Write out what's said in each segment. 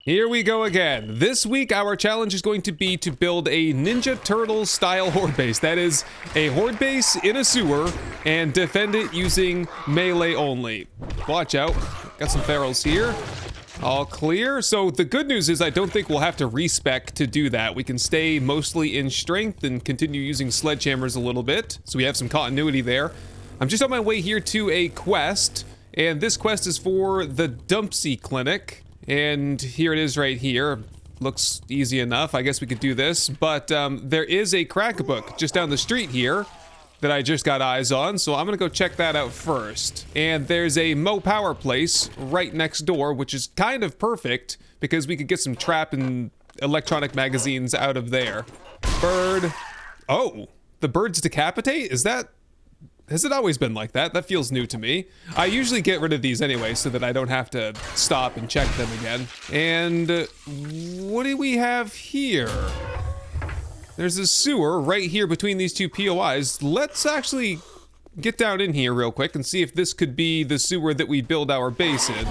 Here we go again. This week, our challenge is going to be to build a Ninja Turtles style horde base. That is a horde base in a sewer and defend it using melee only. Watch out. Got some ferals here. All clear. So the good news is I don't think we'll have to respec to do that. We can stay mostly in strength and continue using sledgehammers a little bit. So we have some continuity there. I'm just on my way here to a quest, and this quest is for the dumpy clinic. And here it is right here. Looks easy enough. I guess we could do this. But there is a crack-a-book just down the street here that I just got eyes on. So I'm going to go check that out first. And there's a Mo Power place right next door, which is kind of perfect because we could get some trap and electronic magazines out of there. Bird. Oh, the birds decapitate? Has it always been like that? That feels new to me. I usually get rid of these anyway so that I don't have to stop and check them again. And what do we have here? There's a sewer right here between these two POIs. Let's actually get down in here real quick and see if this could be the sewer that we build our base in.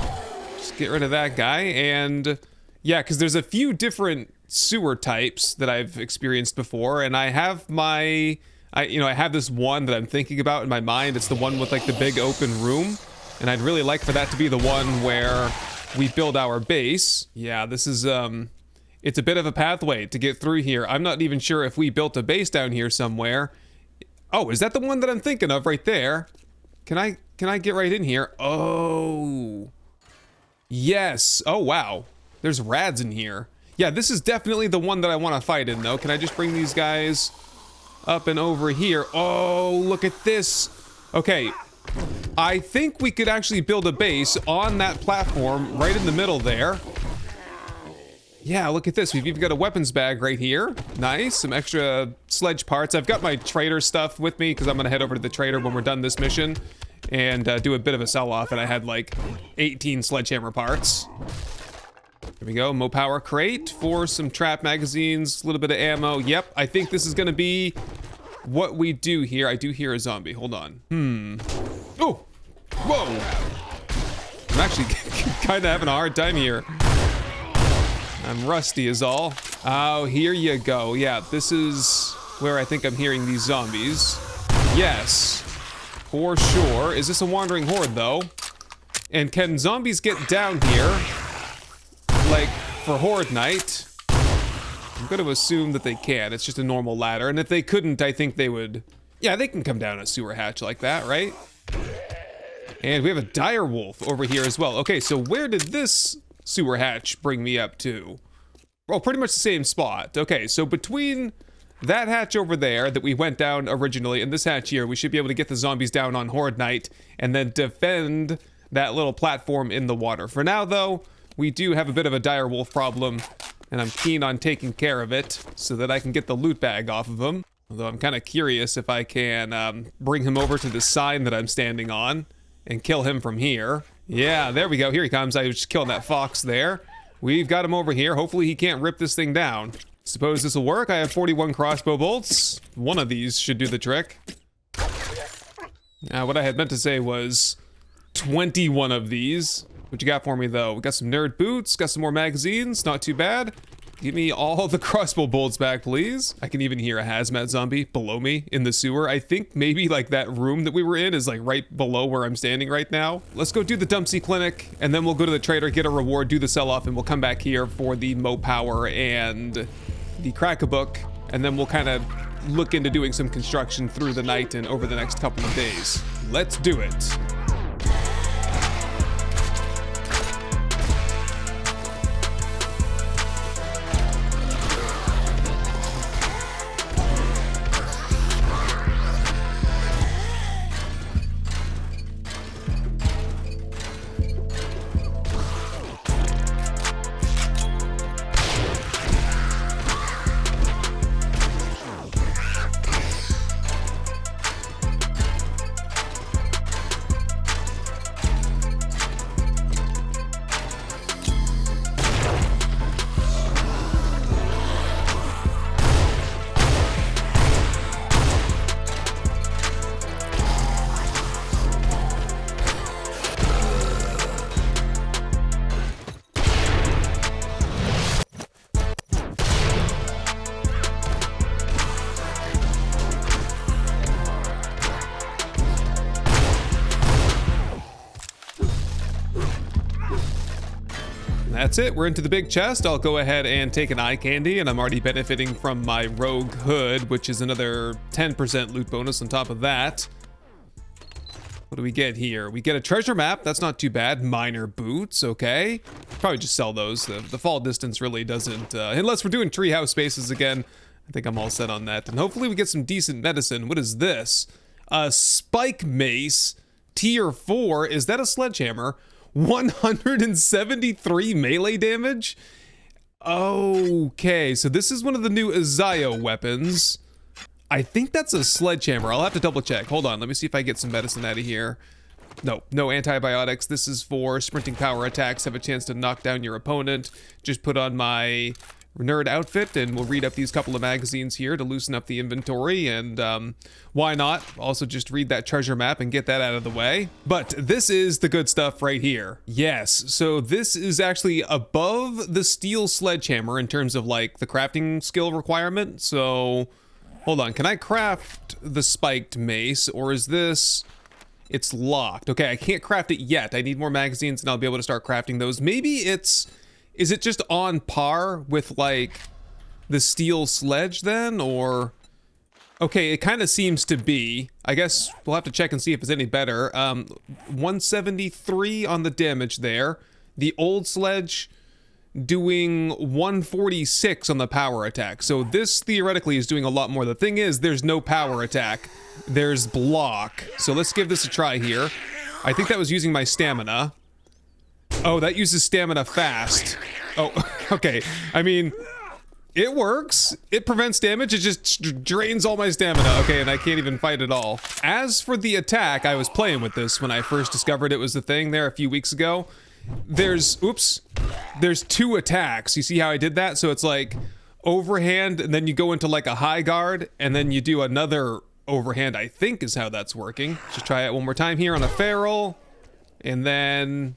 Just get rid of that guy. And yeah, because there's a few different sewer types that I've experienced before, and I have my... I have this one that I'm thinking about in my mind. It's the one with like the big open room, and I'd really like for that to be the one where we build our base. Yeah, this is it's a bit of a pathway to get through here. I'm not even sure if we built a base down here somewhere. Oh, is that the one that I'm thinking of right there? Can I get right in here? Oh, yes. Oh wow, there's rads in here. Yeah, this is definitely the one that I want to fight in though. Can I just bring these guys up and over here? Oh, look at this. Okay, I think we could actually build a base on that platform right in the middle there. Yeah, look at this. We've even got a weapons bag right here. Nice. Some extra sledge parts. I've got my trader stuff with me because I'm gonna head over to the trader when we're done this mission and do a bit of a sell-off, and I had like 18 sledgehammer parts. Here we go, Mo Power crate for some trap magazines, a little bit of ammo. Yep, I think this is gonna be what we do here. I do hear a zombie, hold on. Oh, whoa. I'm actually kind of having a hard time here. I'm rusty is all. Oh, here you go. Yeah, this is where I think I'm hearing these zombies. Yes, for sure. Is this a wandering horde though? And can zombies get down here? Like, for Horde Night, I'm going to assume that they can. It's just a normal ladder. And if they couldn't, I think they would... Yeah, they can come down a sewer hatch like that, right? And we have a dire wolf over here as well. Okay, so where did this sewer hatch bring me up to? Well, pretty much the same spot. Okay, so between that hatch over there that we went down originally and this hatch here, we should be able to get the zombies down on Horde Night and then defend that little platform in the water. For now, though, we do have a bit of a dire wolf problem, and I'm keen on taking care of it so that I can get the loot bag off of him. Although I'm kind of curious if I can bring him over to the sign that I'm standing on and kill him from here. Yeah, there we go. Here he comes. I was just killing that fox there. We've got him over here. Hopefully he can't rip this thing down. Suppose this will work. I have 41 crossbow bolts. One of these should do the trick. What I had meant to say was 21 of these. What you got for me, though? We got some nerd boots, got some more magazines, not too bad. Give me all the crossbow bolts back, please. I can even hear a hazmat zombie below me in the sewer. I think maybe like that room that we were in is like right below where I'm standing right now. Let's go do the dumpy clinic, and then we'll go to the trader, get a reward, do the sell-off, and we'll come back here for the Mo Power and the crack-a-book, and then we'll kind of look into doing some construction through the night and over the next couple of days. Let's do it. that's it. We're into the big chest. I'll go ahead and take an eye candy, and I'm already benefiting from my rogue hood, which is another 10% loot bonus on top of that. What do we get here? We get a treasure map. That's not too bad. Miner boots. Okay. Probably just sell those. The fall distance really doesn't, unless we're doing treehouse spaces again. I think I'm all set on that. And hopefully we get some decent medicine. What is this? A spike mace. Tier 4. Is that a sledgehammer? 173 melee damage? Okay. So this is one of the new Azayo weapons. I think that's a sledgehammer. I'll have to double check. Hold on. Let me see if I get some medicine out of here. No antibiotics. This is for sprinting power attacks. Have a chance to knock down your opponent. Just put on my nerd outfit and we'll read up these couple of magazines here to loosen up the inventory. And why not? Also just read that treasure map and get that out of the way. But this is the good stuff right here. Yes. So this is actually above the steel sledgehammer in terms of like the crafting skill requirement. So hold on, can I craft the spiked mace, or is this... It's locked. Okay, I can't craft it yet. I need more magazines and I'll be able to start crafting those. Maybe it's... Is it just on par with, like, the steel sledge then, or... Okay, it kind of seems to be. I guess we'll have to check and see if it's any better. 173 on the damage there. The old sledge... doing 146 on the power attack. So this theoretically is doing a lot more. The thing is, there's no power attack. There's block. So let's give this a try here. I think that was using my stamina. Oh, that uses stamina fast. Oh, okay. I mean, it works. It prevents damage. It just drains all my stamina. Okay, and I can't even fight at all. As for the attack, I was playing with this when I first discovered it was the thing there a few weeks ago. There's two attacks. You see how I did that? So it's like overhand, and then you go into like a high guard, and then you do another overhand, I think is how that's working. Just try it one more time here on a feral. And then,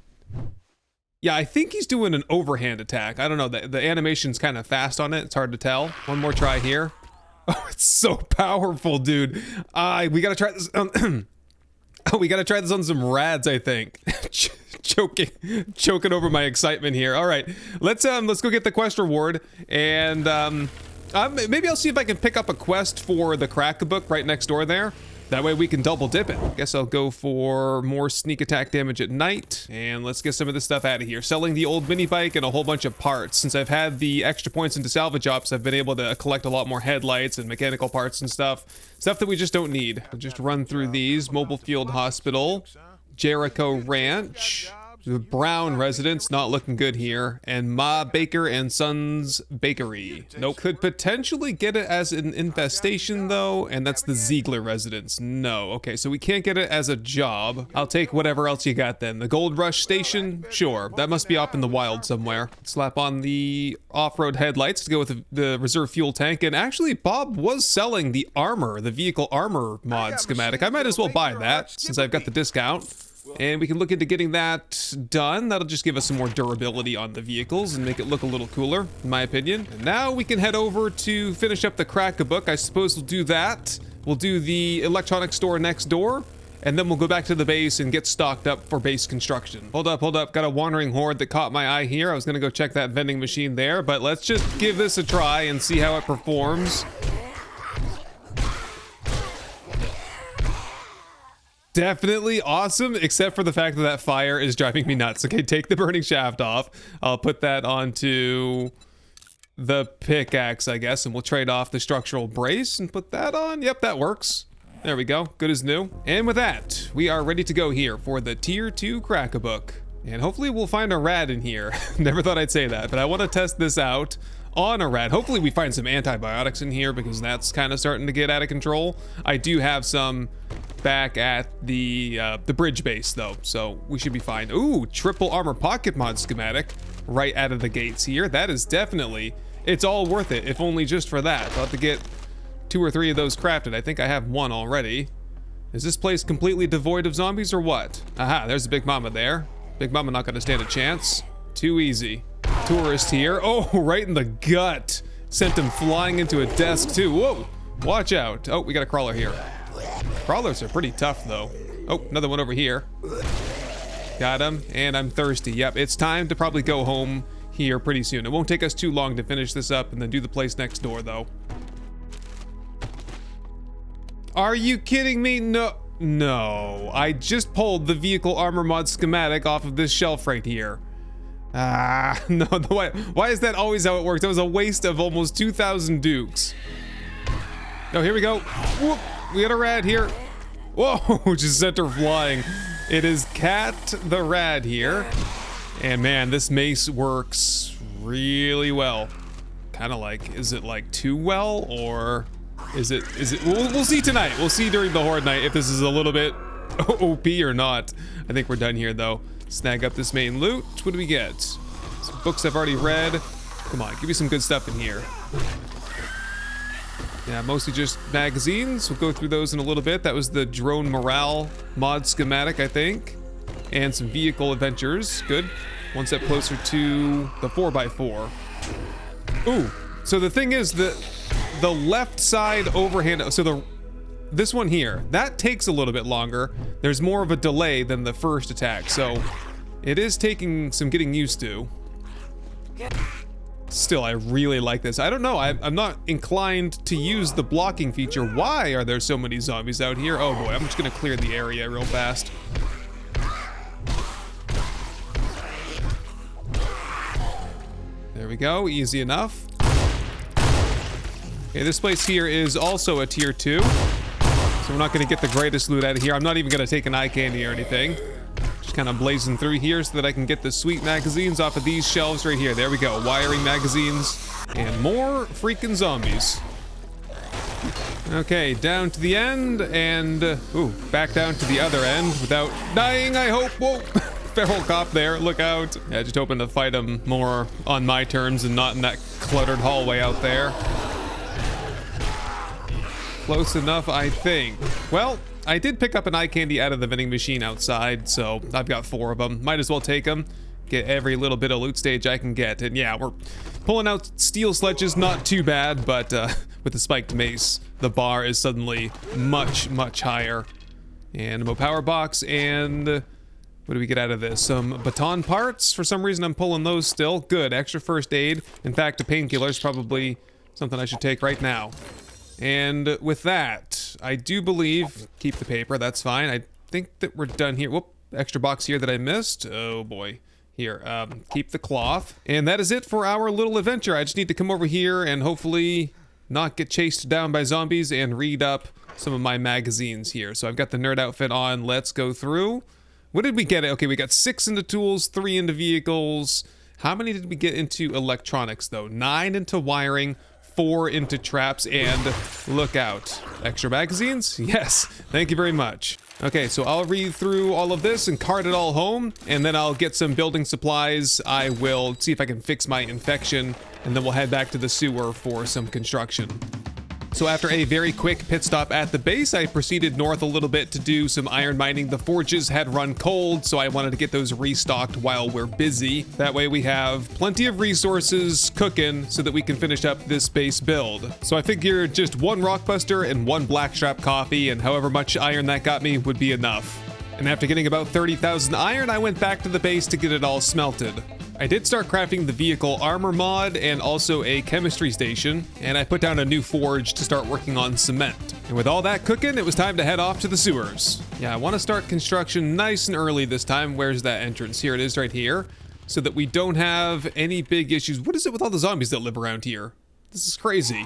yeah, I think he's doing an overhand attack. I don't know, the animation's kind of fast on it. It's hard to tell. One more try here. Oh, it's so powerful, dude. We gotta try this. Oh, we gotta try this on some rads, I think. Choking over my excitement here. All right, let's go get the quest reward, and maybe I'll see if I can pick up a quest for the crack-a-book right next door there. That way we can double dip it. Guess I'll go for more sneak attack damage at night, and let's get some of this stuff out of here. Selling the old mini bike and a whole bunch of parts. Since I've had the extra points into salvage ops, I've been able to collect a lot more headlights and mechanical parts and stuff that we just don't need. I'll just run through these. Mobile Field Hospital, Jericho Ranch, the Brown residence, not looking good here, and Ma Baker and Sons Bakery. Nope. Could potentially get it as an infestation though, and that's the Ziegler residence. No. Okay, so we can't get it as a job. I'll take whatever else you got then. The Gold Rush Station? Sure. That must be off in the wild somewhere. Slap on the off-road headlights to go with the reserve fuel tank, and actually Bob was selling the armor, the vehicle armor mod schematic. I might as well buy that since I've got the discount. And we can look into getting that done. That'll just give us some more durability on the vehicles and make it look a little cooler, in my opinion. And now we can head over to finish up the crack-a-book. I suppose we'll do that. We'll do the electronics store next door, and then we'll go back to the base and get stocked up for base construction. Hold up. Got a wandering horde that caught my eye here. I was gonna go check that vending machine there, but let's just give this a try and see how it performs. Definitely awesome, except for the fact that that fire is driving me nuts. Okay, take the burning shaft off. I'll put that onto the pickaxe, I guess, and we'll trade off the structural brace and put that on. Yep, that works. There we go, good as new. And with that, we are ready to go here for the Tier 2 crack-a-book. And hopefully we'll find a rad in here. Never thought I'd say that, but I want to test this out on a rad. Hopefully we find some antibiotics in here because that's kind of starting to get out of control. I do have some back at the bridge base though, so we should be fine. Ooh, triple armor pocket mod schematic right out of the gates here. That is definitely, it's all worth it, if only just for that. I'll have to get 2 or 3 of those crafted. I think I have 1 already. Is this place completely devoid of zombies or what? Aha, there's a Big Mama there. Big Mama not gonna stand a chance. Too easy. Tourist here. Oh, right in the gut. Sent him flying into a desk too. Whoa, watch out. Oh, we got a crawler here. Crawlers are pretty tough though. Oh, another one over here. Got him, and I'm thirsty. Yep, it's time to probably go home, here pretty soon. It won't take us too long to finish this up and then do the place next door, though. Are you kidding me? No. I just pulled the vehicle armor mod schematic off of this shelf right here. No, why is that always how it works? That was a waste of almost 2,000 dukes. Oh, here we go. Whoop, we got a rad here. Whoa, just sent her flying. It is Cat the Rad here. And man, this mace works really well. Kind of like, is it like too well, or is it, we'll see tonight. We'll see during the Horde night if this is a little bit OP or not. I think we're done here though. Snag up this main loot. What do we get? Some books I've already read. Come on, give me some good stuff in here. Yeah, mostly just magazines. We'll go through those in a little bit. That was the drone morale mod schematic, I think. And some vehicle adventures. Good. One step closer to the 4x4. Ooh, so the thing is that the left side overhand, so this one here, that takes a little bit longer. There's more of a delay than the first attack, so it is taking some getting used to. Still, I really like this. I don't know, I'm not inclined to use the blocking feature. Why are there so many zombies out here? Oh boy, I'm just gonna clear the area real fast. There we go, easy enough. Okay, this place here is also a tier 2. So we're not gonna get the greatest loot out of here. I'm not even gonna take an eye candy or anything. Just kind of blazing through here so that I can get the sweet magazines off of these shelves right here. There we go, wiring magazines and more freaking zombies. Okay, down to the end and, ooh, back down to the other end without dying, I hope. Whoa, feral cop there, look out. Yeah, just hoping to fight him more on my terms and not in that cluttered hallway out there. Close enough, I think. Well, I did pick up an eye candy out of the vending machine outside, so I've got 4 of them. Might as well take them. Get every little bit of loot stage I can get. And yeah, we're pulling out steel sledges, not too bad, but with the spiked mace, the bar is suddenly much, much higher. And a power box, and what do we get out of this? Some baton parts. For some reason, I'm pulling those still. Good, extra first aid. In fact, a painkiller is probably something I should take right now. And with that, I do believe, keep the paper, that's fine. I think that we're done here. Whoop, extra box here that I missed. Oh boy. Here, keep the cloth. And that is it for our little adventure. I just need to come over here and hopefully not get chased down by zombies and read up some of my magazines here. So I've got the nerd outfit on. Let's go through. What did we get? Okay, we got 6 into tools, 3 into vehicles. How many did we get into electronics though? 9 into wiring. 4 into traps, and look out. Extra magazines? Yes, thank you very much. Okay, so I'll read through all of this and cart it all home, and then I'll get some building supplies. I will see if I can fix my infection, and then we'll head back to the sewer for some construction. So after a very quick pit stop at the base, I proceeded north a little bit to do some iron mining. The forges had run cold, so I wanted to get those restocked while we're busy. That way we have plenty of resources cooking so that we can finish up this base build. So I figured just 1 rockbuster and 1 blackstrap coffee, and however much iron that got me would be enough. And after getting about 30,000 iron, I went back to the base to get it all smelted. I did start crafting the vehicle armor mod and also a chemistry station, and I put down a new forge to start working on cement. And with all that cooking, it was time to head off to the sewers. Yeah, I want to start construction nice and early this time. Where's that entrance? Here it is right here, so that we don't have any big issues. What is it with all the zombies that live around here? This is crazy.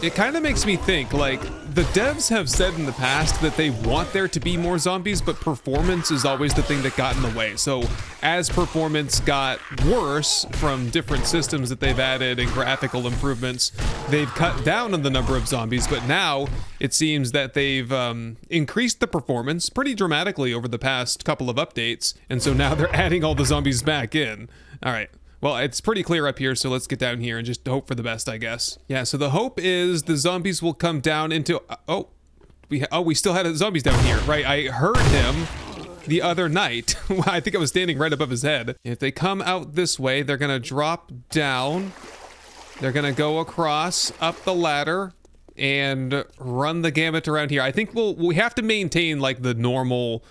It kind of makes me think, like, the devs have said in the past that they want there to be more zombies, but performance is always the thing that got in the way. So as performance got worse from different systems that they've added and graphical improvements, they've cut down on the number of zombies, but now it seems that they've increased the performance pretty dramatically over the past couple of updates, and so now they're adding all the zombies back in. All right. Well, it's pretty clear up here, so let's get down here and just hope for the best, I guess. Yeah, so the hope is the zombies will come down into... we still had zombies down here, right? I heard him the other night. I think I was standing right above his head. If they come out this way, they're gonna drop down. They're gonna go across, up the ladder, and run the gamut around here. I think we have to maintain, like, the normal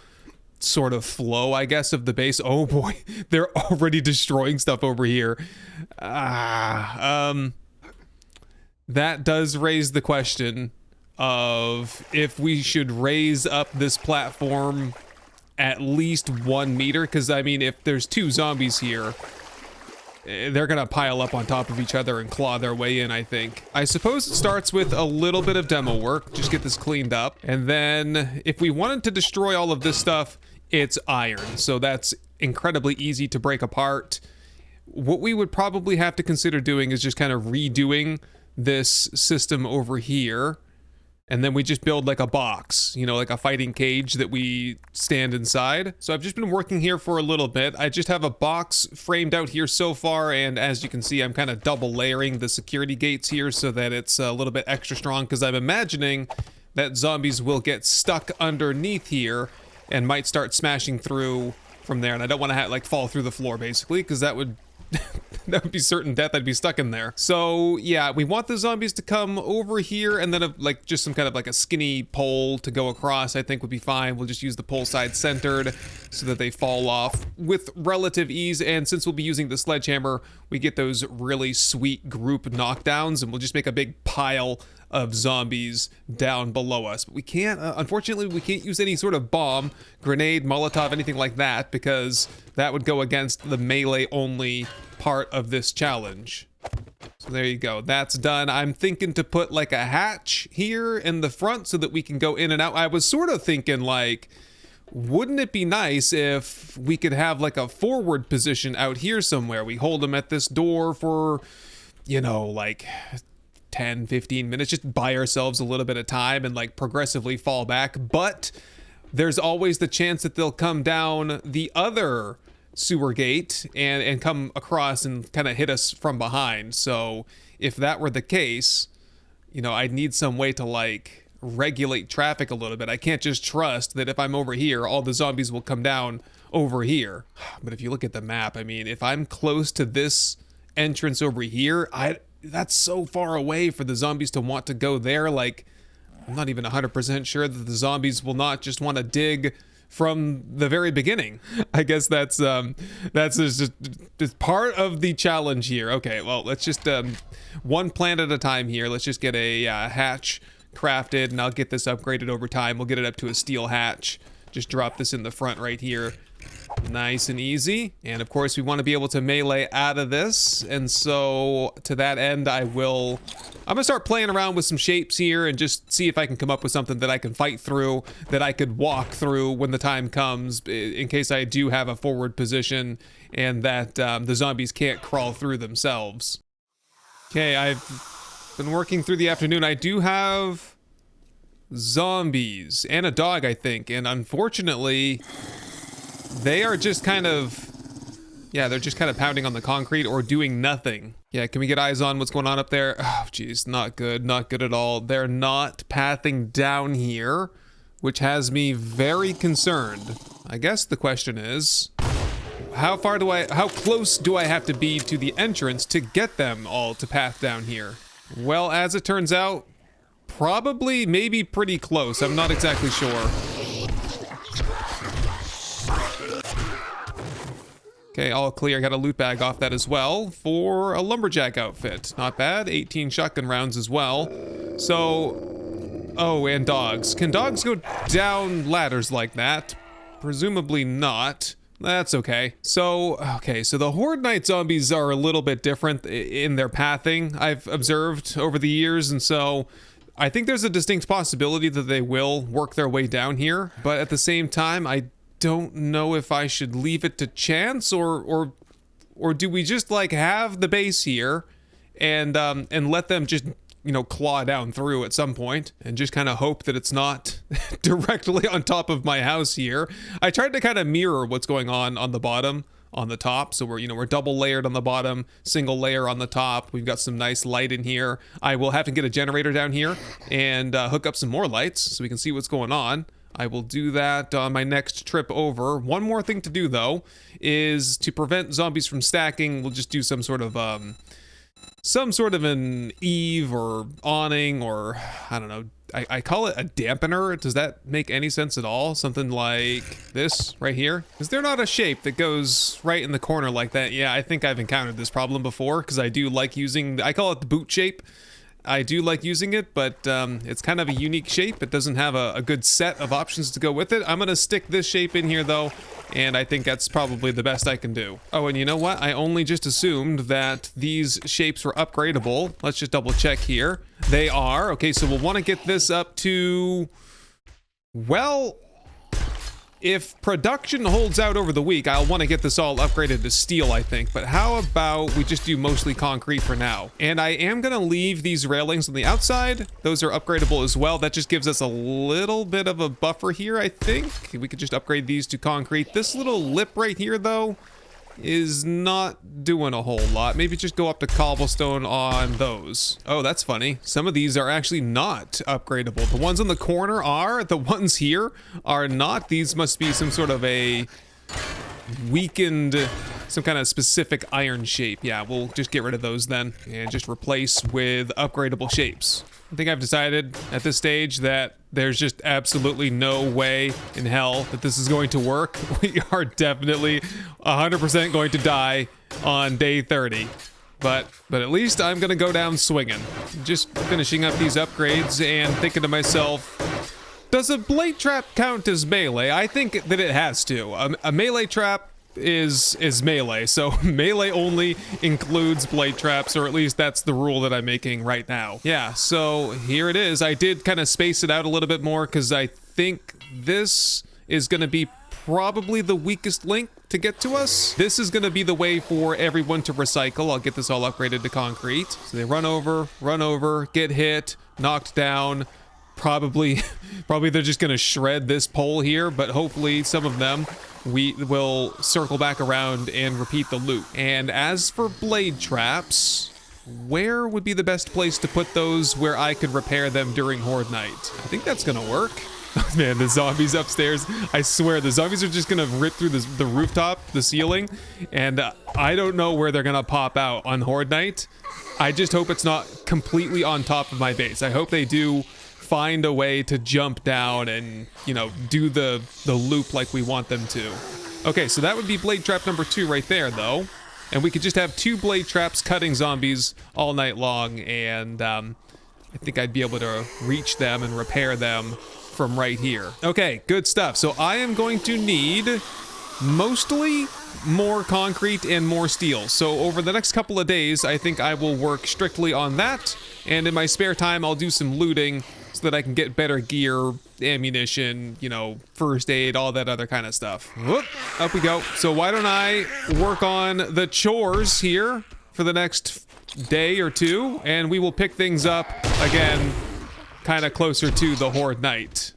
sort of flow, I guess, of the base. Oh boy, they're already destroying stuff over here. That does raise the question of if we should raise up this platform at least 1 meter, because I mean, if there's 2 zombies here, they're gonna pile up on top of each other and claw their way in, I think. I suppose it starts with a little bit of demo work, just get this cleaned up. And then if we wanted to destroy all of this stuff, it's iron. So that's incredibly easy to break apart. What we would probably have to consider doing is just kind of redoing this system over here. And then we just build like a box, you know, like a fighting cage that we stand inside. So I've just been working here for a little bit. I just have a box framed out here so far. And as you can see, I'm kind of double layering the security gates here so that it's a little bit extra strong, because I'm imagining that zombies will get stuck underneath here and might start smashing through from there. And I don't want to like fall through the floor basically, because that would that would be certain death. I'd be stuck in there. So yeah, we want the zombies to come over here, and then like just some kind of like a skinny pole to go across, I think would be fine. We'll just use the pole side centered so that they fall off with relative ease. And since we'll be using the sledgehammer, we get those really sweet group knockdowns, and we'll just make a big pile of zombies down below us. But we can't, unfortunately, we can't use any sort of bomb, grenade, Molotov, anything like that, because that would go against the melee only part of this challenge. So there you go, that's done. I'm thinking to put like a hatch here in the front so that we can go in and out. I was sort of thinking like, wouldn't it be nice if we could have like a forward position out here somewhere? We hold them at this door for, you know, like 10, 15 minutes, just buy ourselves a little bit of time and like progressively fall back. But there's always the chance that they'll come down the other sewer gate and come across and kind of hit us from behind. So if that were the case, you know, I'd need some way to like regulate traffic a little bit. I can't just trust that if I'm over here, all the zombies will come down over here. But if you look at the map, I mean, if I'm close to this entrance over here, that's so far away for the zombies to want to go there. Like, I'm not even 100% sure that the zombies will not just want to dig from the very beginning. I guess that's just part of the challenge here. Okay, well, let's just one plant at a time here. Let's just get a hatch crafted, and I'll get this upgraded over time. We'll get it up to a steel hatch. Just drop this in the front right here. Nice and easy. And of course we want to be able to melee out of this, and so to that end I'm gonna start playing around with some shapes here and just see if I can come up with something that I can fight through, that I could walk through when the time comes, in case I do have a forward position and that the zombies can't crawl through themselves. Okay, I've been working through the afternoon. I do have zombies and a dog, I think, and unfortunately they are just kind of, yeah, they're just kind of pounding on the concrete or doing nothing. Yeah, can we get eyes on what's going on up there? Oh, geez, not good at all. They're not pathing down here, which has me very concerned. I guess the question is, how close do I have to be to the entrance to get them all to path down here? Well, as it turns out, probably, maybe pretty close. I'm not exactly sure. Okay, all clear. Got a loot bag off that as well for a lumberjack outfit. Not bad. 18 shotgun rounds as well. So, oh, and dogs. Can dogs go down ladders like that? Presumably not. That's okay. So, okay, so the Horde Night zombies are a little bit different in their pathing, I've observed over the years, and so I think there's a distinct possibility that they will work their way down here, but at the same time, I don't know if I should leave it to chance, or do we just like have the base here and let them just, you know, claw down through at some point and just kind of hope that it's not directly on top of my house here. I tried to kind of mirror what's going on the bottom, on the top. So we're double layered on the bottom, single layer on the top. We've got some nice light in here. I will have to get a generator down here and hook up some more lights so we can see what's going on. I will do that on my next trip over. One more thing to do though is to prevent zombies from stacking. We'll just do some sort of some sort of an eave or awning, or I don't know. I call it a dampener. Does that make any sense at all? Something like this right here? Is there not a shape that goes right in the corner like that? Yeah, I think I've encountered this problem before, because I do like using, I call it the boot shape. I do like using it, but it's kind of a unique shape. It doesn't have a good set of options to go with it. I'm gonna stick this shape in here though, and I think that's probably the best I can do. Oh, and you know what? I only just assumed that these shapes were upgradable. Let's just double check here. They are. Okay, so we'll want to get this up to, well, if production holds out over the week, I'll want to get this all upgraded to steel, I think. But how about we just do mostly concrete for now? And I am going to leave these railings on the outside. Those are upgradable as well. That just gives us a little bit of a buffer here, I think. We could just upgrade these to concrete. This little lip right here, though, is not doing a whole lot. Maybe just go up to cobblestone on those. Oh, that's funny. Some of these are actually not upgradable. The ones on the corner are. The ones here are not. These must be some sort of a weakened, some kind of specific iron shape. Yeah, we'll just get rid of those then and just replace with upgradable shapes. I think I've decided at this stage that there's just absolutely no way in hell that this is going to work. We are definitely 100% going to die on day 30. But at least I'm gonna go down swinging. Just finishing up these upgrades and thinking to myself, does a blade trap count as melee? I think that it has to. A melee trap is melee, so melee only includes blade traps, or at least that's the rule that I'm making right now. Yeah, so here it is. I did kind of space it out a little bit more because I think this is going to be probably the weakest link to get to us. This is going to be the way for everyone to recycle. I'll get this all upgraded to concrete. So they run over, get hit, knocked down. Probably they're just going to shred this pole here, but hopefully some of them we will circle back around and repeat the loop. And as for blade traps, where would be the best place to put those where I could repair them during Horde night? I think that's gonna work. Man, the zombies upstairs, I swear, the zombies are just gonna rip through the rooftop, the ceiling, and I don't know where they're gonna pop out on Horde night. I just hope it's not completely on top of my base. I hope they do find a way to jump down and, you know, do the loop like we want them to. Okay, so that would be blade trap number 2 right there, though. And we could just have 2 blade traps cutting zombies all night long, and I think I'd be able to reach them and repair them from right here. Okay, good stuff. So I am going to need mostly more concrete and more steel. So over the next couple of days, I think I will work strictly on that. And in my spare time, I'll do some looting so that I can get better gear, ammunition, you know, first aid, all that other kind of stuff. Whoop, up we go. So why don't I work on the chores here for the next day or 2, and we will pick things up again kind of closer to the Horde night.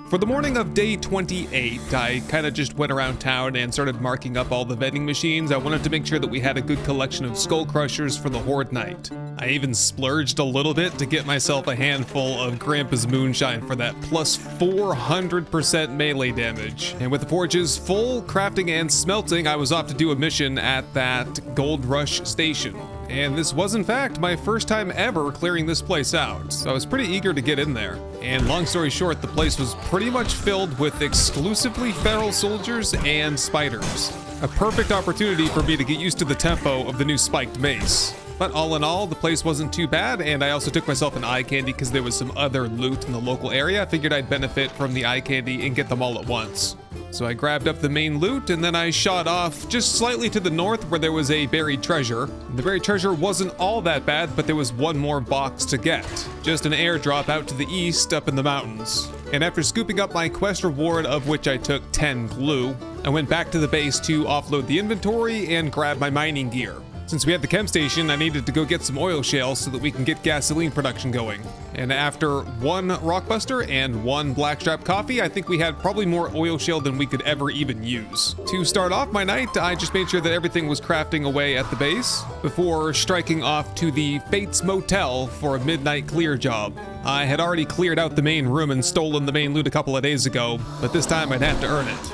For the morning of day 28, I kind of just went around town and started marking up all the vending machines. I wanted to make sure that we had a good collection of skull crushers for the Horde night. I even splurged a little bit to get myself a handful of Grandpa's moonshine for that plus 400% melee damage. And with the forges full, crafting and smelting, I was off to do a mission at that Gold Rush station. And this was in fact my first time ever clearing this place out, so I was pretty eager to get in there. And long story short, the place was pretty much filled with exclusively feral soldiers and spiders. A perfect opportunity for me to get used to the tempo of the new spiked mace. But all in all, the place wasn't too bad, and I also took myself an eye candy because there was some other loot in the local area. I figured I'd benefit from the eye candy and get them all at once. So I grabbed up the main loot, and then I shot off just slightly to the north where there was a buried treasure. The buried treasure wasn't all that bad, but there was one more box to get. Just an airdrop out to the east up in the mountains. And after scooping up my quest reward, of which I took 10 glue, I went back to the base to offload the inventory and grab my mining gear. Since we had the chem station, I needed to go get some oil shales so that we can get gasoline production going. And after 1 rockbuster and 1 blackstrap coffee, I think we had probably more oil shale than we could ever even use. To start off my night, I just made sure that everything was crafting away at the base before striking off to the Fates Motel for a midnight clear job. I had already cleared out the main room and stolen the main loot a couple of days ago, but this time I'd have to earn it.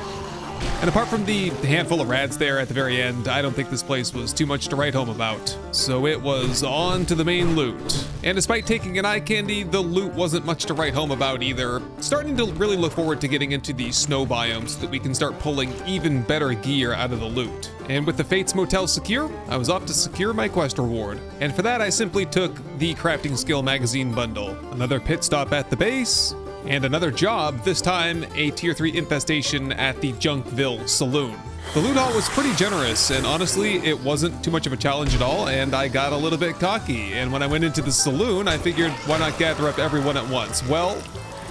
And apart from the handful of rats there at the very end, I don't think this place was too much to write home about. So it was on to the main loot. And despite taking an eye candy, the loot wasn't much to write home about either. Starting to really look forward to getting into the snow biome so that we can start pulling even better gear out of the loot. And with the Fates Motel secure, I was off to secure my quest reward. And for that, I simply took the Crafting Skill Magazine bundle. Another pit stop at the base, and another job, this time a tier 3 infestation at the Junkville Saloon. The loot haul was pretty generous, and honestly, it wasn't too much of a challenge at all, and I got a little bit cocky. And when I went into the saloon, I figured, why not gather up everyone at once? Well,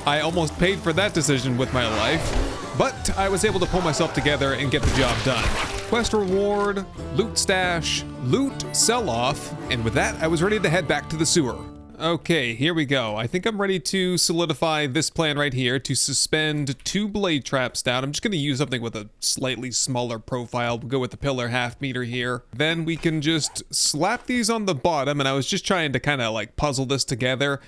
I almost paid for that decision with my life, but I was able to pull myself together and get the job done. Quest reward, loot stash, loot sell-off, and with that, I was ready to head back to the sewer. Okay, here we go. I think I'm ready to solidify this plan right here to suspend 2 blade traps down. I'm just going to use something with a slightly smaller profile. We'll go with the pillar half meter here. Then we can just slap these on the bottom, and I was just trying to kind of like puzzle this together.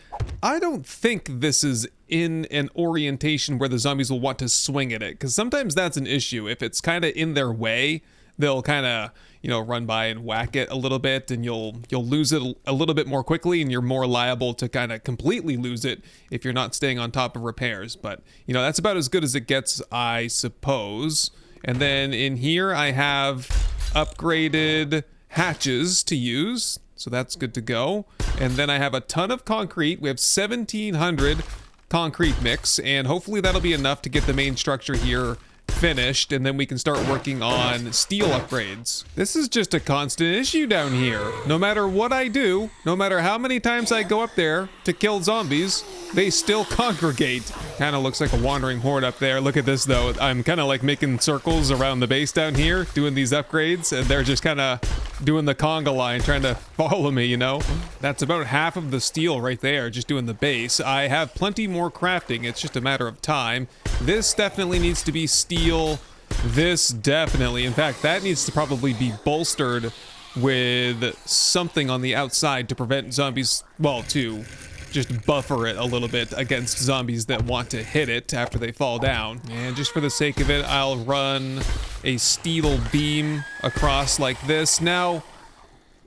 I don't think this is in an orientation where the zombies will want to swing at it, because sometimes that's an issue. If it's kind of in their way, they'll kind of, you know, run by and whack it a little bit, and you'll lose it a little bit more quickly, and you're more liable to kind of completely lose it if you're not staying on top of repairs. But, you know, that's about as good as it gets, I suppose. And then in here I have upgraded hatches to use, so that's good to go. And then I have a ton of concrete. We have 1,700 concrete mix, and hopefully that'll be enough to get the main structure here finished, and then we can start working on steel upgrades. This is just a constant issue down here. No matter what I do, no matter how many times I go up there to kill zombies, they still congregate. Kind of looks like a wandering horde up there. Look at this though. I'm kind of like making circles around the base down here, doing these upgrades, and they're just kind of doing the conga line, trying to follow me, you know? That's about half of the steel right there, just doing the base. I have plenty more crafting. It's just a matter of time. This definitely needs to be steel. This definitely, in fact, that needs to probably be bolstered with something on the outside to prevent zombies, well, to just buffer it a little bit against zombies that want to hit it after they fall down. And just for the sake of it, I'll run a steel beam across like this. Now,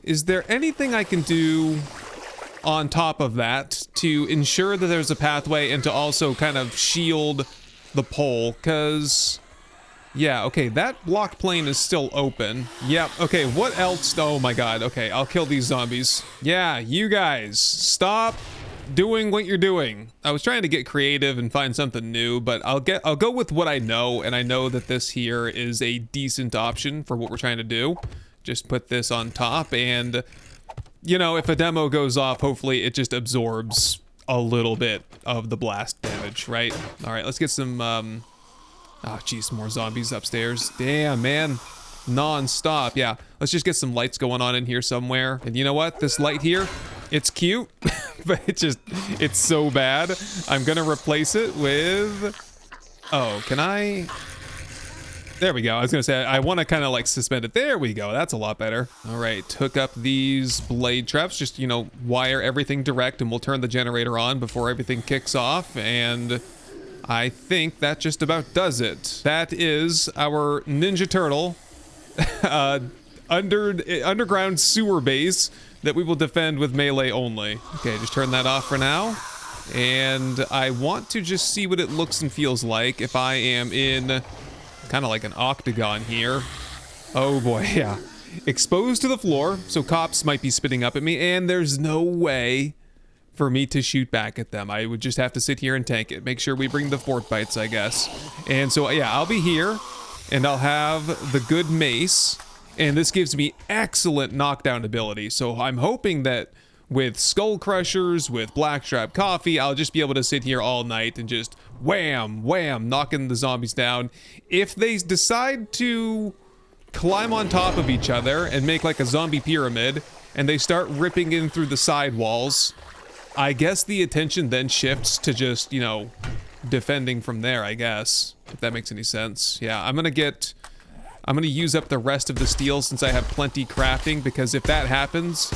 is there anything I can do on top of that to ensure that there's a pathway and to also kind of shield the pole? Because, yeah, okay, that block plane is still open. Yep, okay, what else? Oh my god, okay, I'll kill these zombies. Yeah, you guys, stop doing what you're doing. I was trying to get creative and find something new, but I'll go with what I know, and I know that this here is a decent option for what we're trying to do. Just put this on top, and you know, if a demo goes off, hopefully it just absorbs a little bit of the blast damage, right? All right, let's get some, oh geez, more zombies upstairs. Damn, man, non-stop. Yeah, let's just get some lights going on in here somewhere. And you know what? This light here, it's cute, but it's so bad. I'm gonna replace it with, oh, can I? There we go. I was gonna say, I wanna kinda like suspend it. There we go, that's a lot better. All right, hook up these blade traps. Just, you know, wire everything direct, and we'll turn the generator on before everything kicks off. And I think that just about does it. That is our Ninja Turtle underground sewer base that we will defend with melee only. Okay, just turn that off for now. And I want to just see what it looks and feels like if I am in kind of like an octagon here. Oh boy, yeah. Exposed to the floor, so cops might be spitting up at me, and there's no way for me to shoot back at them. I would just have to sit here and tank it. Make sure we bring the fort bites, I guess. And so, yeah, I'll be here, and I'll have the good mace, and this gives me excellent knockdown ability. So I'm hoping that with skull crushers, with blackstrap coffee, I'll just be able to sit here all night and just wham, wham, knocking the zombies down. If they decide to climb on top of each other and make like a zombie pyramid, and they start ripping in through the side walls, I guess the attention then shifts to just, you know, defending from there, I guess, if that makes any sense. Yeah, I'm gonna use up the rest of the steel since I have plenty crafting, because if that happens,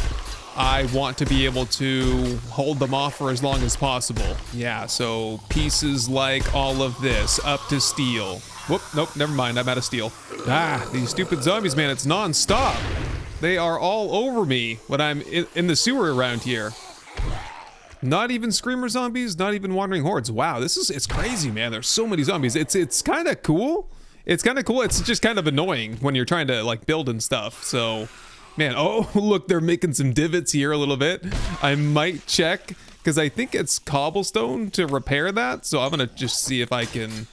I want to be able to hold them off for as long as possible. Yeah, so pieces like all of this up to steel. Whoop, nope, never mind, I'm out of steel. Ah, these stupid zombies, man, it's non-stop. They are all over me when I'm in the sewer around here. Not even screamer zombies, not even wandering hordes. Wow, it's crazy, man. There's so many zombies. It's kind of cool. It's kind of cool. It's just kind of annoying when you're trying to like build and stuff. So, man, oh, look, they're making some divots here a little bit. I might check because I think it's cobblestone to repair that. So I'm going to just see if I can.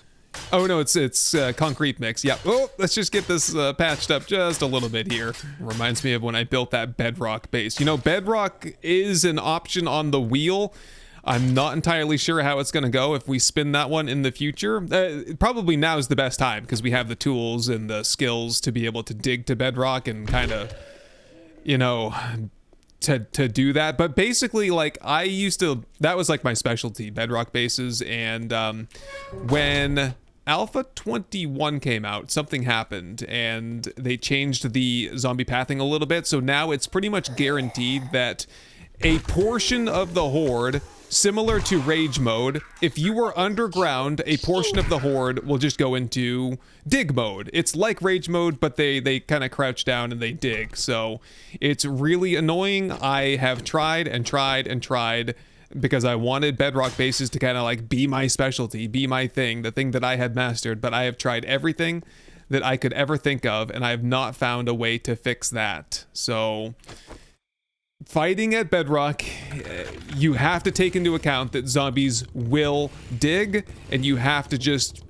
Oh, no, it's concrete mix. Yeah. Oh, let's just get this patched up just a little bit here. Reminds me of when I built that bedrock base. You know, bedrock is an option on the wheel. I'm not entirely sure how it's going to go if we spin that one in the future. Probably now is the best time because we have the tools and the skills to be able to dig to bedrock and kind of, you know, to do that. But basically, like, I used to, that was like my specialty, bedrock bases. And when Alpha 21 came out, something happened and they changed the zombie pathing a little bit. So now it's pretty much guaranteed that a portion of the horde, similar to rage mode, if you were underground, a portion of the horde will just go into dig mode. It's like rage mode, but they kind of crouch down and they dig. So it's really annoying. I have tried and tried and tried because I wanted bedrock bases to kind of like be my specialty, be my thing, the thing that I had mastered. But I have tried everything that I could ever think of, and I have not found a way to fix that. So fighting at bedrock, you have to take into account that zombies will dig, and you have to just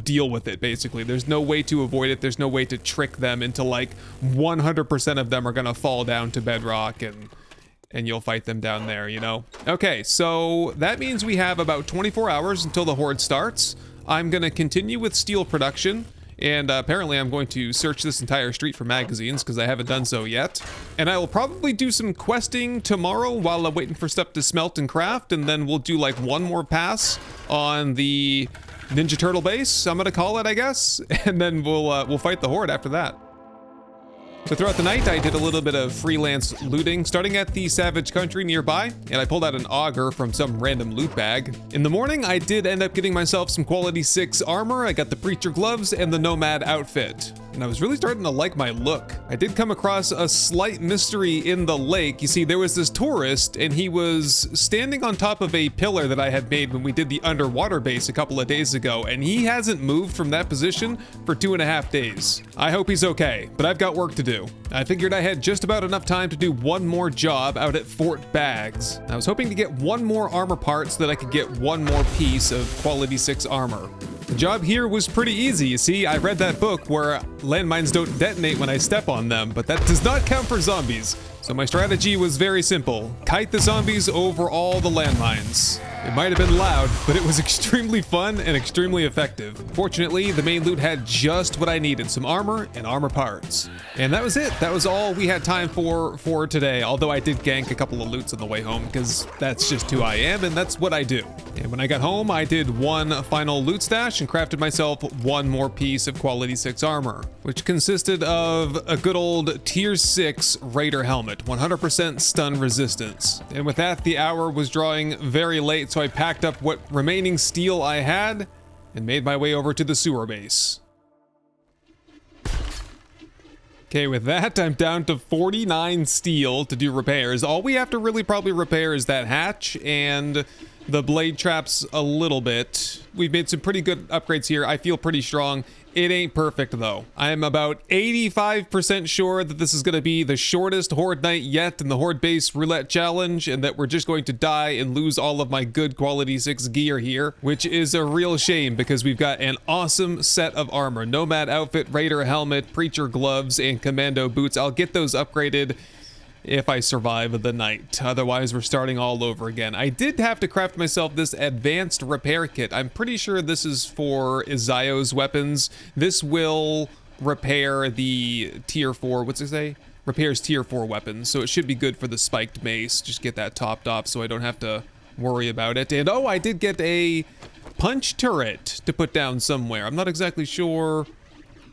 deal with it, basically. There's no way to avoid it. There's no way to trick them into like 100% of them are gonna fall down to bedrock and you'll fight them down there, you know? Okay, so that means we have about 24 hours until the horde starts. I'm gonna continue with steel production. And apparently I'm going to search this entire street for magazines because I haven't done so yet. And I will probably do some questing tomorrow while I'm waiting for stuff to smelt and craft. And then we'll do like one more pass on the Ninja Turtle base, I'm gonna call it, I guess. And then we'll fight the horde after that. So throughout the night, I did a little bit of freelance looting, starting at the Savage Country nearby, and I pulled out an auger from some random loot bag. In the morning, I did end up getting myself some quality 6 armor. I got the Preacher gloves and the Nomad outfit, and I was really starting to like my look. I did come across a slight mystery in the lake. You see, there was this tourist, and he was standing on top of a pillar that I had made when we did the underwater base a couple of days ago, and he hasn't moved from that position for 2.5 days. I hope he's okay, but I've got work to do. I figured I had just about enough time to do one more job out at Fort Bags. I was hoping to get one more armor part so that I could get one more piece of quality 6 armor. The job here was pretty easy. You see, I read that book where landmines don't detonate when I step on them, but that does not count for zombies. So my strategy was very simple. Kite the zombies over all the landmines. It might have been loud, but it was extremely fun and extremely effective. Fortunately, the main loot had just what I needed, some armor and armor parts. And that was it. That was all we had time for today, although I did gank a couple of loots on the way home because that's just who I am and that's what I do. And when I got home, I did one final loot stash and crafted myself one more piece of quality 6 armor, which consisted of a good old tier 6 Raider helmet, 100% stun resistance. And with that, the hour was drawing very late, so I packed up what remaining steel I had and made my way over to the sewer base. Okay, with that, I'm down to 49 steel to do repairs. All we have to really probably repair is that hatch and the blade traps a little bit. We've made some pretty good upgrades here. I feel pretty strong. It ain't perfect though. I am about 85% sure that this is going to be the shortest horde night yet in the Horde Base Roulette challenge, and that we're just going to die and lose all of my good quality 6 gear here, which is a real shame because we've got an awesome set of armor. Nomad outfit, Raider helmet, Preacher gloves, and Commando boots. I'll get those upgraded if I survive the night. Otherwise, we're starting all over again. I did have to craft myself this advanced repair kit. I'm pretty sure this is for Izio's weapons. This will repair the tier 4, what's it say? Repairs tier 4 weapons, so it should be good for the spiked mace. Just get that topped off so I don't have to worry about it. And oh, I did get a punch turret to put down somewhere. I'm not exactly sure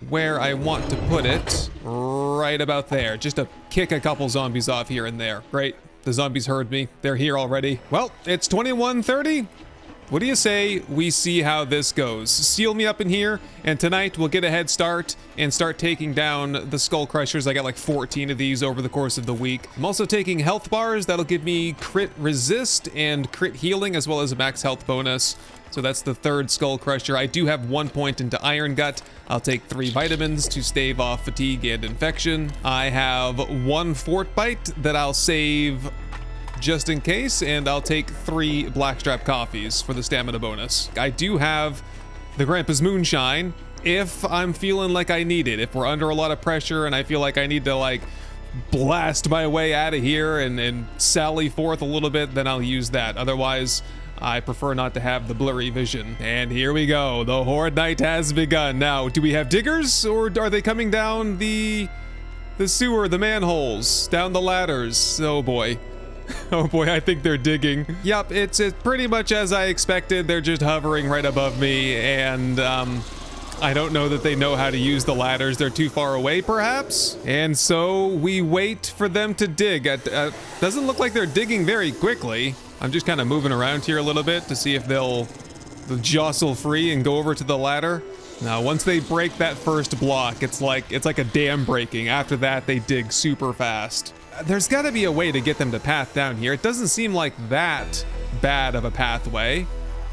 where I want to put it. Right about there, just to kick a couple zombies off here and there. Great, the zombies heard me. They're here already. Well, it's 21:30. What do you say we see how this goes? Seal me up in here, and tonight we'll get a head start and start taking down the skull crushers. I got like 14 of these over the course of the week. I'm also taking health bars. That'll give me crit resist and crit healing, as well as a max health bonus. So that's the third skull crusher. I do have 1 point into iron gut. I'll take 3 vitamins to stave off fatigue and infection. I have 1 fort bite that I'll save just in case, and I'll take 3 blackstrap coffees for the stamina bonus. I do have the Grandpa's Moonshine if I'm feeling like I need it. If we're under a lot of pressure and I feel like I need to like blast my way out of here and sally forth a little bit, then I'll use that. Otherwise, I prefer not to have the blurry vision. And here we go. The Horde night has begun. Now, do we have diggers, or are they coming down the sewer, the manholes, down the ladders? Oh boy. Oh boy, I think they're digging. Yep, it's pretty much as I expected. They're just hovering right above me, and I don't know that they know how to use the ladders. They're too far away, perhaps? And so we wait for them to dig. Doesn't look like they're digging very quickly. I'm just kind of moving around here a little bit to see if they'll jostle free and go over to the ladder. Now, once they break that first block, it's like a dam breaking. After that, they dig super fast. There's got to be a way to get them to path down here. It doesn't seem like that bad of a pathway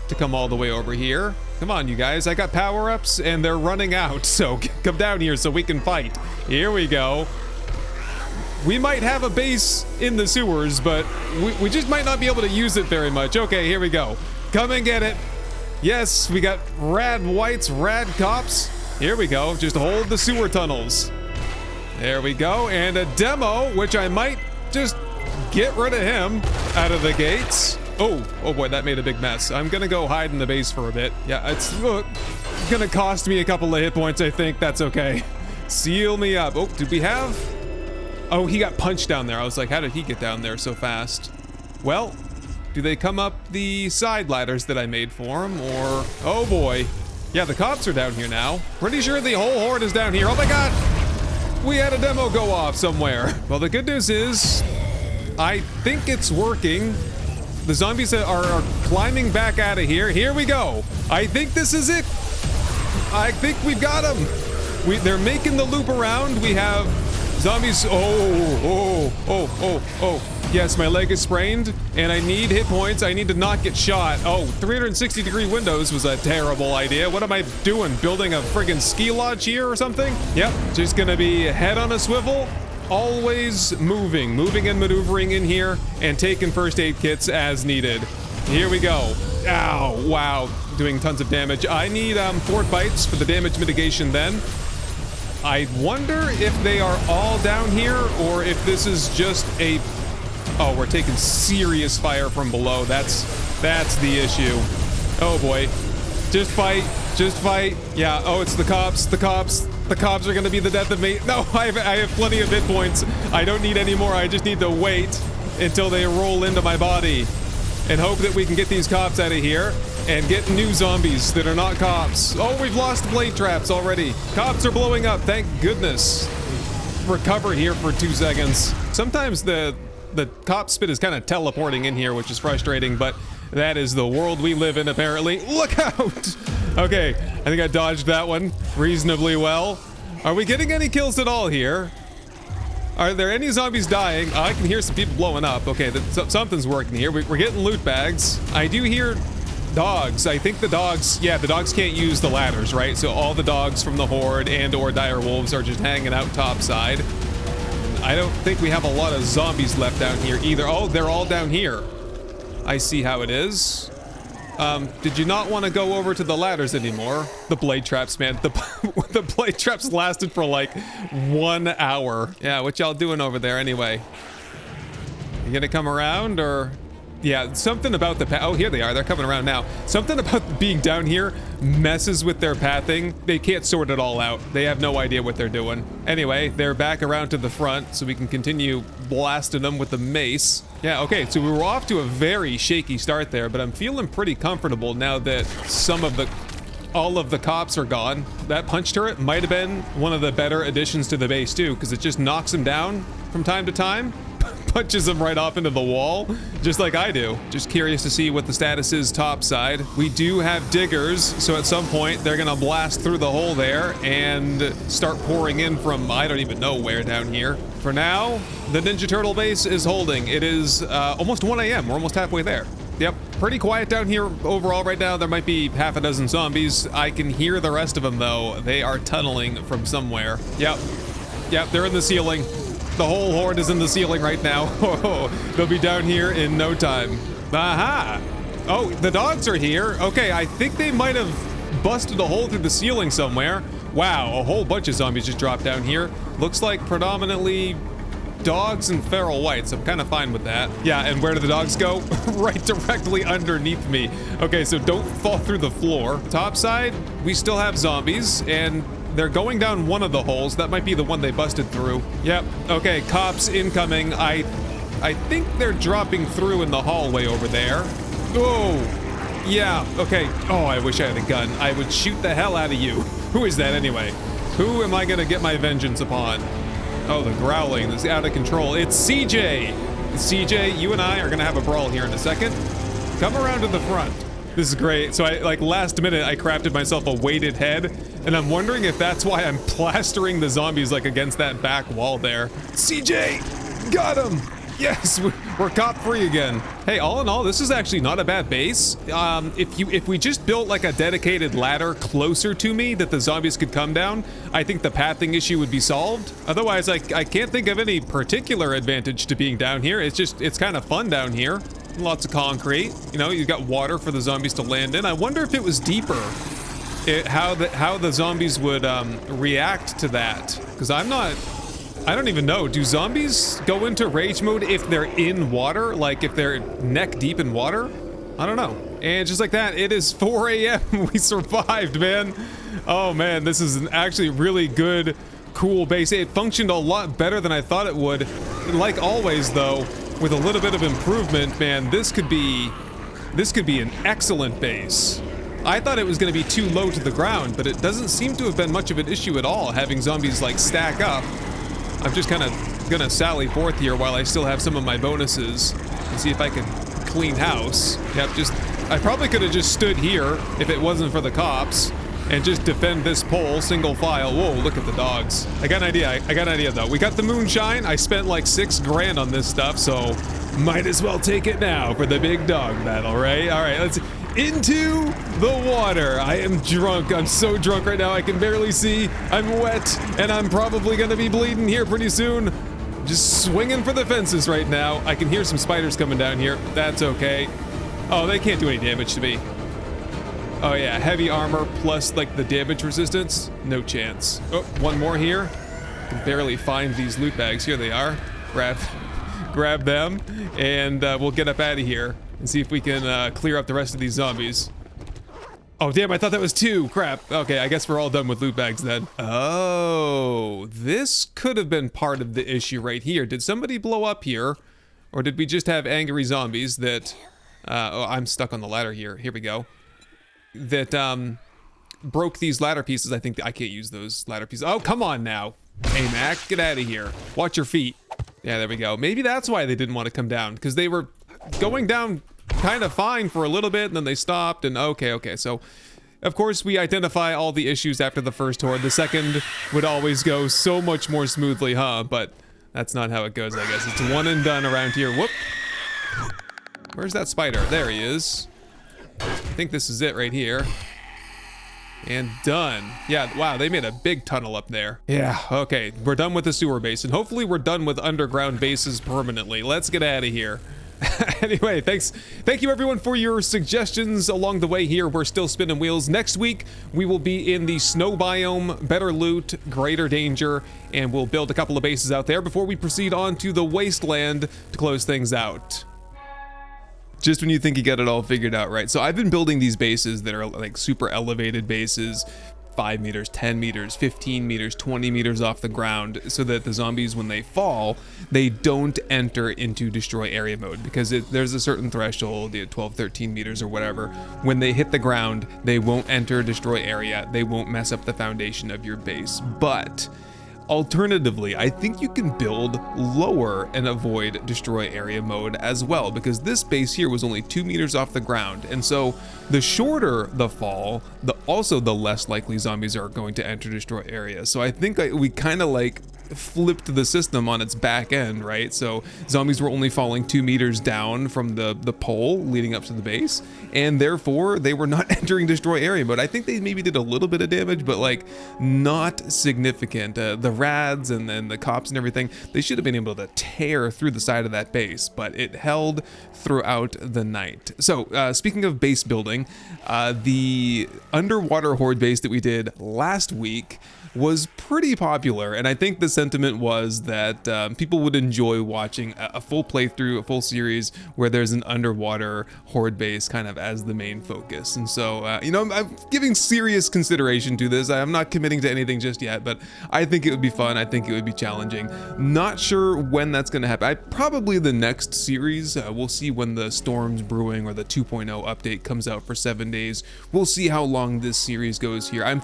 to come all the way over here. Come on, you guys. I got power-ups, and they're running out, so come down here so we can fight. Here we go. We might have a base in the sewers, but we just might not be able to use it very much. Okay, here we go. Come and get it. Yes, we got rad whites, rad cops. Here we go. Just hold the sewer tunnels. There we go, and a demo, which I might just get rid of him out of the gates. Oh boy, that made a big mess. I'm gonna go hide in the base for a bit. Yeah, it's gonna cost me a couple of hit points, I think. That's okay. Seal me up. Oh, did we have? Oh, he got punched down there. I was like, how did he get down there so fast? Well, do they come up the side ladders that I made for him, or... Oh boy. Yeah, the cops are down here now. Pretty sure the whole horde is down here. Oh my god! We had a demo go off somewhere. Well, the good news is, I think it's working. The zombies are climbing back out of here. Here we go. I think this is it. I think we've got them. They're making the loop around. We have zombies. Oh. Yes, my leg is sprained, and I need hit points. I need to not get shot. Oh, 360-degree windows was a terrible idea. What am I doing? Building a friggin' ski lodge here or something? Yep, just gonna be head on a swivel, always moving and maneuvering in here, and taking first aid kits as needed. Here we go. Ow, wow, doing tons of damage. I need fort bites for the damage mitigation then. I wonder if they are all down here, or if this is just a... Oh, we're taking serious fire from below. That's the issue. Oh boy. Just fight. Yeah, oh, it's the cops. The cops are gonna be the death of me. No, I have plenty of hit points. I don't need any more. I just need to wait until they roll into my body and hope that we can get these cops out of here and get new zombies that are not cops. Oh, we've lost blade traps already. Cops are blowing up, thank goodness. Recover here for 2 seconds. Sometimes the cop spit is kind of teleporting in here, which is frustrating, but that is the world we live in, apparently. Look out! Okay, I think I dodged that one reasonably well. Are we getting any kills at all here? Are there any zombies dying? Oh, I can hear some people blowing up. Okay, something's working here. We're getting loot bags. I do hear dogs. I think the dogs, yeah, the dogs can't use the ladders, right? So all the dogs from the Horde and or dire wolves are just hanging out topside. I don't think we have a lot of zombies left down here either. Oh, they're all down here. I see how it is. Did you not want to go over to the ladders anymore? The blade traps, man. The blade traps lasted for like 1 hour. Yeah, what y'all doing over there anyway? You gonna come around or... Yeah, something about the path. Oh, here they are. They're coming around now. Something about being down here messes with their pathing. They can't sort it all out. They have no idea what they're doing. Anyway, they're back around to the front, so we can continue blasting them with the mace. Yeah, okay, so we were off to a very shaky start there, but I'm feeling pretty comfortable now that some of the all of the cops are gone. That punch turret might have been one of the better additions to the base too, because it just knocks them down from time to time. Punches them right off into the wall, just like I do. Just curious to see what the status is top side. We do have diggers, so at some point they're gonna blast through the hole there and start pouring in from I don't even know where down here. For now, the Ninja Turtle base is holding. It is almost 1 a.m. We're almost halfway there. Yep, pretty quiet down here overall right now. There might be half a dozen zombies. I can hear the rest of them though. They are tunneling from somewhere. Yep, they're in the ceiling. The whole horde is in the ceiling right now. They'll be down here in no time. Aha! Oh, the dogs are here. Okay, I think they might have busted a hole through the ceiling somewhere. Wow, a whole bunch of zombies just dropped down here. Looks like predominantly dogs and feral whites. I'm kind of fine with that. Yeah, and where do the dogs go? Right directly underneath me. Okay, so don't fall through the floor. Top side, we still have zombies, and they're going down one of the holes. That might be the one they busted through. Yep. Okay, cops incoming. I think they're dropping through in the hallway over there. Oh, yeah. Okay. Oh, I wish I had a gun. I would shoot the hell out of you. Who is that anyway? Who am I gonna get my vengeance upon? Oh, the growling is out of control. It's CJ. CJ, you and I are gonna have a brawl here in a second. Come around to the front. This is great. So like last minute, I crafted myself a weighted head, and I'm wondering if that's why I'm plastering the zombies like against that back wall there. CJ, got him. Yes, we're cop free again. Hey, all in all, this is actually not a bad base. If we just built like a dedicated ladder closer to me that the zombies could come down, I think the pathing issue would be solved. Otherwise, I can't think of any particular advantage to being down here. It's kind of fun down here. Lots of concrete. You know, you've got water for the zombies to land in. I wonder if it was deeper, how the zombies would react to that. Because I don't even know. Do zombies go into rage mode if they're in water? Like if they're neck deep in water? I don't know. And just like that, it is 4 a.m. We survived, man. Oh man, this is an actually really good, cool base. It functioned a lot better than I thought it would. Like always though, with a little bit of improvement, man, this could be an excellent base. I thought it was going to be too low to the ground, but it doesn't seem to have been much of an issue at all, having zombies like stack up. I'm just kind of gonna sally forth here while I still have some of my bonuses and see if I can clean house. Yep, I probably could have just stood here if it wasn't for the cops and just defend this pole single file. Whoa, look at the dogs. I got an idea though. We got the moonshine. I spent like $6 grand on this stuff, so might as well take it now for the big dog battle, right? All right, let's into the water. I am drunk. I'm so drunk right now. I can barely see. I'm wet, and I'm probably gonna be bleeding here pretty soon. Just swinging for the fences right now. I can hear some spiders coming down here. That's okay. Oh, they can't do any damage to me. Oh yeah, heavy armor plus like the damage resistance. No chance. Oh, one more here. I can barely find these loot bags. Here they are. Grab them, and we'll get up out of here and see if we can clear up the rest of these zombies. Oh damn, I thought that was 2. Crap. Okay, I guess we're all done with loot bags then. Oh, this could have been part of the issue right here. Did somebody blow up here? Or did we just have angry zombies that... oh, I'm stuck on the ladder here. Here we go. That broke these ladder pieces. I think I can't use those ladder pieces. Oh, come on now. Hey, Mac, get out of here. Watch your feet. Yeah, there we go. Maybe that's why they didn't want to come down, because they were going down kind of fine for a little bit, and then they stopped, and okay. So, of course, we identify all the issues after the first horde. The second would always go so much more smoothly, huh? But that's not how it goes, I guess. It's one and done around here. Whoop. Where's that spider? There he is. I think this is it right here. And done. Yeah, wow, they made a big tunnel up there. Yeah, okay, we're done with the sewer base, and hopefully we're done with underground bases permanently. Let's get out of here. Anyway, thank you everyone for your suggestions along the way here. We're still spinning wheels. Next week, we will be in the snow biome, better loot, greater danger, and we'll build a couple of bases out there before we proceed on to the wasteland to close things out. Just when you think you got it all figured out, right? So I've been building these bases that are like super elevated bases 5 meters, 10 meters, 15 meters, 20 meters off the ground, so that the zombies, when they fall, they don't enter into destroy area mode, because there's a certain threshold, 12, 13 meters or whatever. When they hit the ground, they won't enter destroy area, they won't mess up the foundation of your base. But alternatively, I think you can build lower and avoid destroy area mode as well, because this base here was only 2 meters off the ground, and so the shorter the fall, also the less likely zombies are going to enter destroy area. So I think we kind of like flipped the system on its back end, right? So zombies were only falling 2 meters down from the pole leading up to the base, and therefore they were not entering destroy area mode. I think they maybe did a little bit of damage, but like not significant. The rads and then the cops and everything, they should have been able to tear through the side of that base, but it held throughout the night. So speaking of base building, the underwater horde base that we did last week was pretty popular, and I think the sentiment was that people would enjoy watching a full playthrough, a full series where there's an underwater horde base kind of as the main focus. And so, you know, I'm giving serious consideration to this. I'm not committing to anything just yet, but I think it would be fun. I think it would be challenging. Not sure when that's going to happen. Probably the next series. We'll see when the Storms Brewing or the 2.0 update comes out for 7 days. We'll see how long this series goes here. I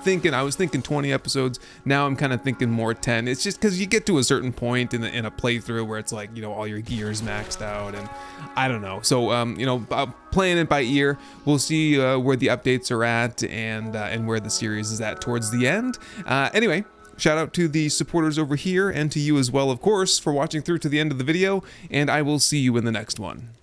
was thinking 20 episodes. Now I'm kind of thinking more 10. It's just because you get to a certain point in a playthrough where it's like, you know, all your gear's maxed out, and I don't know. So, you know, playing it by ear, we'll see where the updates are at and where the series is at towards the end. Anyway, shout out to the supporters over here and to you as well, of course, for watching through to the end of the video, and I will see you in the next one.